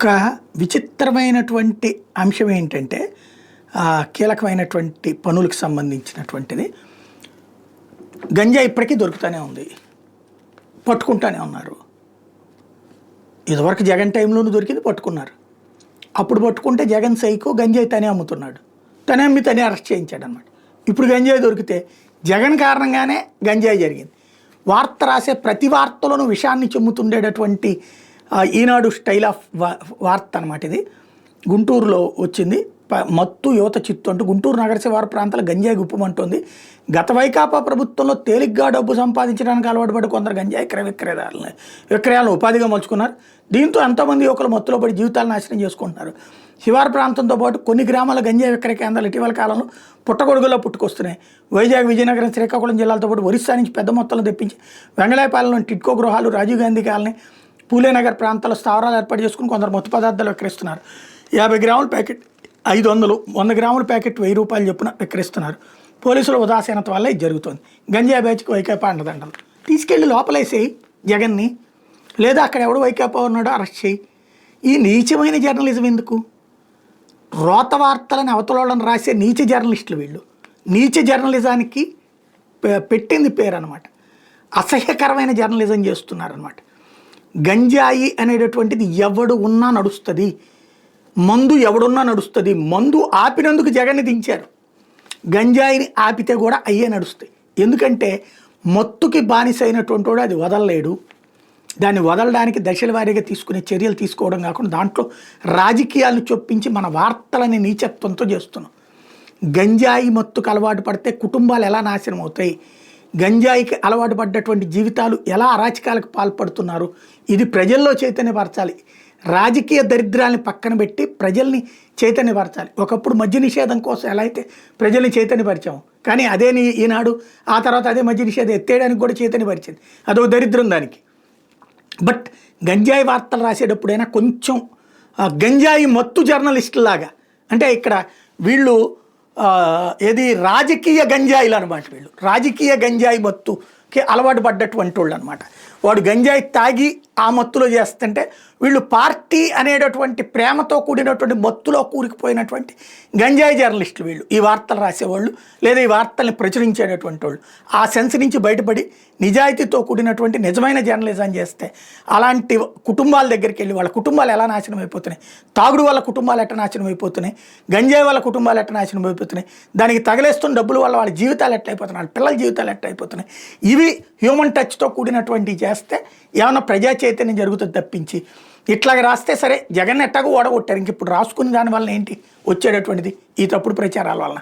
ఒక విచిత్రమైనటువంటి అంశం ఏంటంటే కీలకమైనటువంటి పనులకు సంబంధించినటువంటిది. గంజా ఇప్పటికీ దొరుకుతూనే ఉంది, పట్టుకుంటూనే ఉన్నారు. ఇదివరకు జగన్ టైంలోనూ దొరికింది, పట్టుకున్నారు. అప్పుడు పట్టుకుంటే జగన్ సైకో గంజాయి తనే అమ్ముతున్నాడు, తనే అమ్మి తనే అరెస్ట్ చేయించాడు అనమాట. ఇప్పుడు గంజాయి దొరికితే జగన్ కారణంగానే గంజాయి జరిగింది. వార్త రాసే ప్రతి వార్తలోనూ విషయాన్ని చెమ్ముతుండేటటువంటి ఈనాడు స్టైల్ ఆఫ్ వార్త అనమాట ఇది. గుంటూరులో వచ్చింది. మత్తు యువత చిత్తు అంటూ గుంటూరు నగర శివారు ప్రాంతాల గంజాయి గుప్పమంటోంది. గత వైకాపా ప్రభుత్వంలో తేలిగ్గా డబ్బు సంపాదించడానికి అలవాటు పడి కొందరు గంజాయి విక్రయాలను ఉపాధిగా మలుచుకున్నారు. దీంతో ఎంతోమంది యువకులు మత్తులో పడి జీవితాలను నాశనం చేసుకుంటున్నారు. శివారు ప్రాంతంతో పాటు కొన్ని గ్రామాల గంజాయి విక్రయ కేంద్రాలు ఇటీవల కాలంలో పుట్టగొడుగులో పుట్టుకొస్తున్నాయి. వైజాగ్, విజయనగరం, శ్రీకాకుళం జిల్లాలతో పాటు ఒరిస్సా నుంచి పెద్ద మొత్తంలో తెప్పించి వెంగళాయపాలెంలోని టిట్కో గృహాలు, రాజీవ్ గాంధీ కాలనీ, పూలేనగర్ ప్రాంతాల్లో స్థావరాలు ఏర్పాటు చేసుకుని కొందరు మత్తు పదార్థాలు విక్రయిస్తున్నారు. 50 గ్రాముల ప్యాకెట్ 500, 100 గ్రాముల ప్యాకెట్ 1000 రూపాయలు చొప్పున విక్రయిస్తున్నారు. పోలీసుల ఉదాసీనత వల్ల ఇది జరుగుతుంది. గంజాయి బ్యాచ్కి వైకాపా అండదండలు. తీసుకెళ్లి లోపలేసేయి జగన్ని, లేదా అక్కడ ఎవడు వైకాపా ఉన్నాడో అరెస్ట్ చేయి. ఈ నీచమైన జర్నలిజం ఎందుకు? రోత వార్తలని అవతలోళ్ళని రాసే నీచ జర్నలిస్టులు వీళ్ళు. నీచ జర్నలిజానికి పెట్టింది పేరు అనమాట. అసహ్యకరమైన జర్నలిజం చేస్తున్నారనమాట. గంజాయి అనేటటువంటిది ఎవడు ఉన్నా నడుస్తుంది, మందు ఎవడున్నా నడుస్తుంది. మందు ఆపినందుకు జగన్ని దించారు, గంజాయిని ఆపితే కూడా అయ్యే నడుస్తాయి. ఎందుకంటే మత్తుకి బానిసైనటువంటి వాడు అది వదలలేడు. దాన్ని వదలడానికి దశల వారీగా తీసుకునే చర్యలు తీసుకోవడం కాకుండా దాంట్లో రాజకీయాలను చొప్పించి మన వార్తలని నీచత్వంతో చేస్తున్నాం. గంజాయి మత్తుకు అలవాటు పడితే కుటుంబాలు ఎలా నాశనం అవుతాయి, గంజాయికి అలవాటు పడ్డటువంటి జీవితాలు ఎలా అరాచకాలకు పాల్పడుతున్నారు, ఇది ప్రజల్లో చైతన్యపరచాలి. రాజకీయ దరిద్రాన్ని పక్కన పెట్టి ప్రజల్ని చైతన్యపరచాలి. ఒకప్పుడు మద్య నిషేధం కోసం ఎలా అయితే ప్రజల్ని చైతన్యపరిచాము, కానీ అదే ఈనాడు ఆ తర్వాత అదే మద్య నిషేధం ఎత్తేయడానికి కూడా చైతన్యపరిచింది. అదొక దరిద్రం దానికి. బట్ గంజాయి వార్తలు రాసేటప్పుడైనా కొంచెం గంజాయి మత్తు జర్నలిస్టులాగా, అంటే ఇక్కడ వీళ్ళు ఏది రాజకీయ గంజాయిలు అనమాట. వీళ్ళు రాజకీయ గంజాయి మత్తుకి అలవాటు పడ్డటువంటి వాళ్ళు అనమాట. వాడు గంజాయి తాగి ఆ మత్తులో చేస్తుంటే వీళ్ళు పార్టీ అనేటటువంటి ప్రేమతో కూడినటువంటి మత్తులో కూరుకుపోయినటువంటి గంజాయి జర్నలిస్టులు వీళ్ళు. ఈ వార్తలు రాసేవాళ్ళు లేదా ఈ వార్తల్ని ప్రచురించేటటువంటి వాళ్ళు ఆ సెన్స్ నుంచి బయటపడి నిజాయితీతో కూడినటువంటి నిజమైన జర్నలిజం చేస్తే అలాంటి కుటుంబాల దగ్గరికి వెళ్ళి వాళ్ళ కుటుంబాలు ఎలా నాశనం అయిపోతున్నాయి, తాగుడు వల్ల కుటుంబాలు ఎట్లా నాశనం అయిపోతున్నాయి, గంజాయి వల్ల కుటుంబాలు ఎట్లా నాశనం అయిపోతున్నాయి, దానికి తగలేస్తున్న డబ్బుల వల్ల వాళ్ళ జీవితాలు ఎట్లయిపోతున్నాయి, వాళ్ళ పిల్లల జీవితాలు ఎట్లయిపోతున్నాయి, ఇవి హ్యూమన్ టచ్తో కూడినటువంటివి చేస్తే ఏమైనా ప్రజా చైతన్యం జరుగుతుంది తప్పించి ఇట్లాగ రాస్తే సరే జగన్ ఎట్టాగో ఓడగొట్టారు. ఇంక ఇప్పుడు రాసుకుని దానివల్ల ఏంటి వచ్చేటటువంటిది ఈ తప్పుడు ప్రచారాల వల్ల.